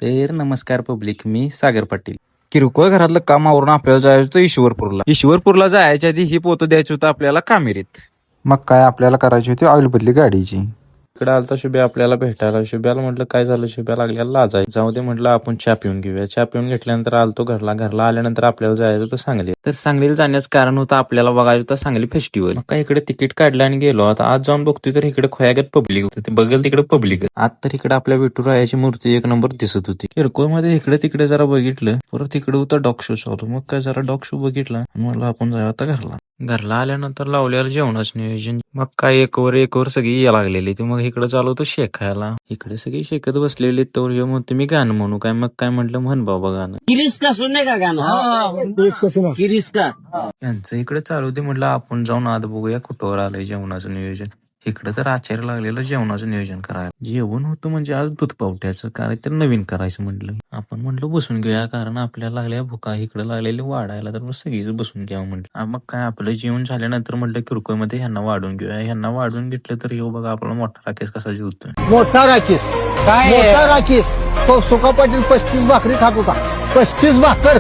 तर नमस्कार पब्लिक, मी सागर पाटील. किरकोळ घरातलं काम आवरून आपल्याला जायचं होतं ईश्वरपूरला जायच्या आधी ही पोतं द्यायची होतं आपल्याला कामेरीत. मग काय आपल्याला करायची होती ऑइल बदली गाडीची. इकडे आलता शुभ्या आपल्याला भेटायला. शुभ्याला म्हटलं काय झालं, शुभ्या लागल्याला लाजाय. जाऊ दे म्हटलं आपण चहा पिऊन घेऊया. चहा पिऊन घेतल्यानंतर आलतो घरला आल्यानंतर आपल्याला जायचं होतं सांगली. तर सांगलीला जाण्याचं कारण होतं आपल्याला बघायचं होतं सांगली फेस्टिवल. मग काय इकडे तिकीट काढलं आणि गेलो. आता आज जाऊन बघतोय तर इकडे खोयागत पब्लिक होतं. ते बघेल तिकडे पब्लिक. आज तर इकडे आपल्या विठुरायाची मूर्ती एक नंबर दिसत होती. किरकोळ मध्ये इकडे तिकडे जरा बघितलं. परत इकडे होता डॉग शो चालू. मग काय जरा डॉग शो बघितला आणि म्हणलं आपण जाऊया आता घरला आल्यानंतर लावल्यावर जेवणाचं नियोजन. मग काय एकवर सगळी या लागलेली. ते मग इकडे चालू होतं शेकायला. इकडे सगळी शेकत बसलेली. तर हे म्हणतो मी गाणं म्हणू काय. मग काय म्हटलं म्हण बाबा गाणं. किरिस्का सुनने का गाणं किरिस्का. यांचं इकडे चालू होते. म्हटलं आपण जाऊन आत बघूया कुठवर आलंय जेवणाचं नियोजन. इकडे तर आचार्य लागलेलं जेवणाचं नियोजन करायला. जेवण होतं म्हणजे आज दूध पावट्याचं काय तर नवीन करायचं म्हटलं. आपण म्हटलं बसून घेऊया कारण आपल्याला लागल्या भुका इकडे लागलेली वाढायला. तर सगळीच बसून घ्यावं म्हटलं. मग काय आपलं जेवण झाल्यानंतर म्हटलं किरकोळ मध्ये ह्यांना वाढून घेऊया. ह्यांना वाढून घेतलं तर येऊ बघा आपला मोठा राकेश कसा जेवतोय. मोठा राकेश तो सुका पाटील 35 भाकरी खात होता. 35 भाकर